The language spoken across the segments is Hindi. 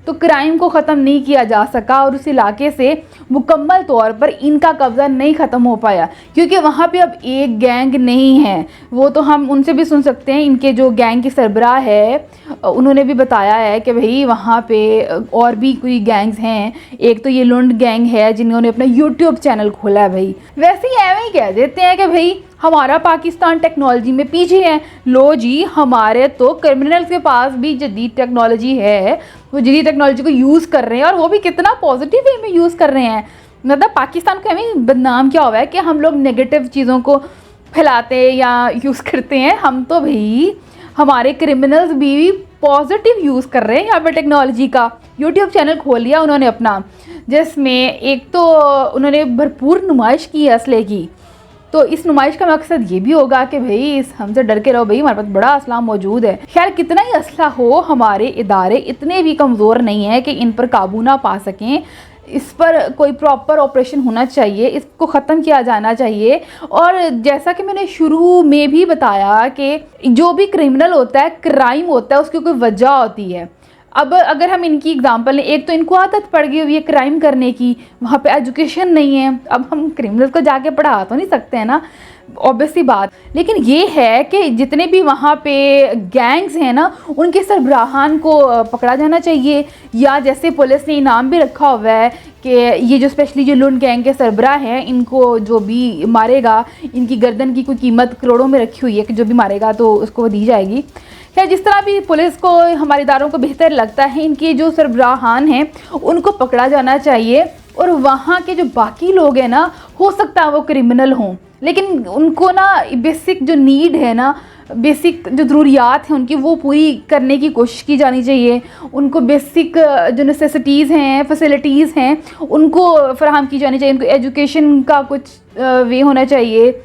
तो क्राइम को ख़त्म नहीं किया जा सका और उस इलाके से मुकम्मल तौर पर इनका कब्ज़ा नहीं ख़त्म हो पाया, क्योंकि वहाँ पे अब एक गैंग नहीं है। वो तो हम उनसे भी सुन सकते हैं, इनके जो गैंग की सरबराह है उन्होंने भी बताया है कि भाई वहाँ पे और भी कोई गैंग्स हैं। एक तो ये लुंड गैंग है जिन्होंने अपना यूट्यूब चैनल खोला है। भाई वैसे ही एवं ही कह देते हैं कि भाई हमारा पाकिस्तान टेक्नोलॉजी में पीछे है। लो जी, हमारे तो क्रिमिनल्स के पास भी जदीद टेक्नोलॉजी है, वो जदीद टेक्नोलॉजी को यूज़ कर रहे हैं और वो भी कितना पॉजिटिव वे में यूज़ कर रहे हैं। मतलब पाकिस्तान को हमें बदनाम क्या हुआ है कि हम लोग नेगेटिव चीज़ों को फैलाते या यूज़ करते हैं। हम तो भाई हमारे क्रिमिनल्स भी पॉजिटिव यूज़ कर रहे हैं यहाँ पर टेक्नोलॉजी का। यूट्यूब चैनल खोल लिया उन्होंने अपना, जिसमें एक तो उन्होंने भरपूर नुमाइश की है असले की। तो इस नुमाइश का मकसद ये भी होगा कि भाई हमसे डर के रहो, भाई हमारे पास बड़ा असला मौजूद है। खैर कितना ही असला हो, हमारे इदारे इतने भी कमज़ोर नहीं है कि इन पर काबू ना पा सकें। इस पर कोई प्रॉपर ऑपरेशन होना चाहिए, इसको ख़त्म किया जाना चाहिए। और जैसा कि मैंने शुरू में भी बताया कि जो भी क्रिमिनल होता है, क्राइम होता है, उसकी कोई वजह होती है। अब अगर हम इनकी एग्जांपल लें, एक तो इनको आदत पड़ गई हुई है क्राइम करने की, वहाँ पे एजुकेशन नहीं है। अब हम क्रिमिनल को जाके पढ़ा तो नहीं सकते हैं ना, ऑब्वियस सी बात। लेकिन ये है कि जितने भी वहाँ पे गैंग्स हैं ना, उनके सरबराहान को पकड़ा जाना चाहिए। या जैसे पुलिस ने इनाम भी रखा हुआ है कि ये जो स्पेशली जो लुंड गैंग के सरबराह हैं, इनको जो भी मारेगा, इनकी गर्दन की कोई कीमत करोड़ों में रखी हुई है कि जो भी मारेगा तो उसको वो दी जाएगी। या जिस तरह भी पुलिस को, हमारे इदारों को बेहतर लगता है, इनके जो सरबराहान हैं उनको पकड़ा जाना चाहिए। और वहाँ के जो बाकी लोग हैं ना, हो सकता है वो क्रिमिनल हों, लेकिन उनको ना बेसिक जो नीड है ना, बेसिक जो ज़रूरियात हैं उनकी, वो पूरी करने की कोशिश की जानी चाहिए। उनको बेसिक जो नेसेसिटीज़ हैं, फैसिलिटीज़ हैं, उनको फराहम की जानी चाहिए। उनको एजुकेशन का कुछ वे होना चाहिए,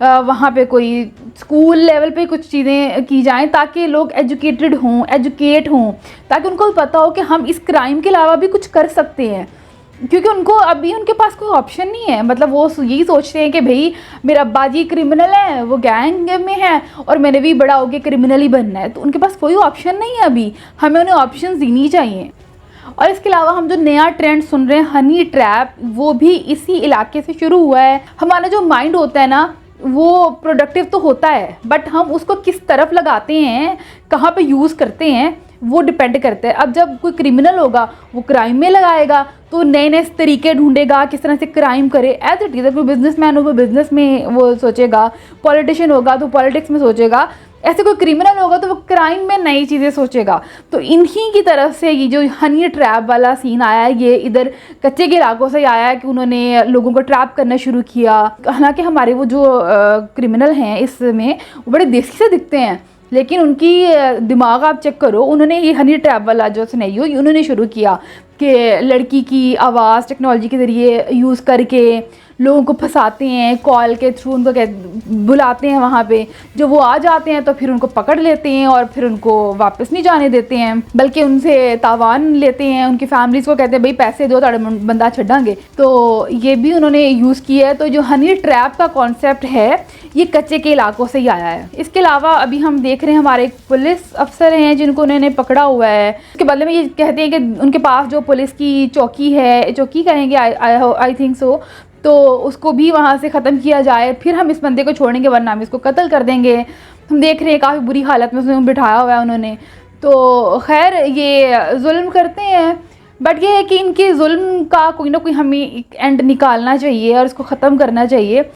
वहाँ पे कोई स्कूल लेवल पे कुछ चीज़ें की जाएं ताकि लोग एजुकेटेड हों, एजुकेट हों, ताकि उनको पता हो कि हम इस क्राइम के अलावा भी कुछ कर सकते हैं। क्योंकि उनको अभी उनके पास कोई ऑप्शन नहीं है। मतलब वो यही सोचते हैं कि भाई मेरा अब्बा जी क्रिमिनल है, वो गैंग में है और मैंने भी बड़ा होकर क्रिमिनल ही बनना है। तो उनके पास कोई ऑप्शन नहीं है अभी, हमें उन्हें ऑप्शन देनी चाहिए। और इसके अलावा हम जो नया ट्रेंड सुन रहे हैं हनी ट्रैप, वो भी इसी इलाके से शुरू हुआ है। हमारा जो माइंड होता है ना, वो प्रोडक्टिव तो होता है, बट हम उसको किस तरफ लगाते हैं, कहाँ पे यूज़ करते हैं, वो डिपेंड करता है। अब जब कोई क्रिमिनल होगा वो क्राइम में लगाएगा, तो नए नए तरीके ढूंढेगा किस तरह से क्राइम करे। एज इट इज़, कोई बिजनेसमैन होगा बिजनेस में वो सोचेगा, पॉलिटिशियन होगा तो पॉलिटिक्स में सोचेगा, ऐसे कोई क्रिमिनल होगा तो वो क्राइम में नई चीज़ें सोचेगा। तो इन्हीं की तरफ से ये जो हनी ट्रैप वाला सीन आया है, ये इधर कच्चे के इलाकों से आया है कि उन्होंने लोगों को ट्रैप करना शुरू किया। हालांकि हमारे वो जो क्रिमिनल हैं इसमें वो बड़े देसी से दिखते हैं, लेकिन उनकी दिमाग आप चेक करो। उन्होंने ये हनी ट्रैप वाला जो सिनेरियो उन्होंने शुरू किया कि लड़की की आवाज़ टेक्नोलॉजी के ज़रिए यूज़ करके लोगों को फंसाते हैं, कॉल के थ्रू उनको बुलाते हैं वहाँ पे। जो वो आ जाते हैं तो फिर उनको पकड़ लेते हैं और फिर उनको वापस नहीं जाने देते हैं, बल्कि उनसे तावान लेते हैं। उनकी फैमिलीज़ को कहते हैं भाई पैसे दो ताड़े बंदा छड़ांगे। तो ये भी उन्होंने यूज़ किया है। तो जो हनी ट्रैप का कॉन्सेप्ट है ये कच्चे के इलाकों से ही आया है। इसके अलावा अभी हम देख रहे हैं हमारे पुलिस अफसर हैं जिनको उन्होंने पकड़ा हुआ है। उसके बदले में ये कहते हैं कि उनके पास जो पुलिस की चौकी है, चौकी कहेंगे आई थिंक सो, तो उसको भी वहाँ से ख़त्म किया जाए, फिर हम इस बंदे को छोड़ेंगे वरना हम इसको कत्ल कर देंगे। हम देख रहे हैं काफ़ी बुरी हालत में उसने बिठाया हुआ है उन्होंने। तो खैर ये जुल्म करते हैं, बट ये है कि इनके जुल्म का कोई ना कोई हमें एंड निकालना चाहिए और इसको ख़त्म करना चाहिए।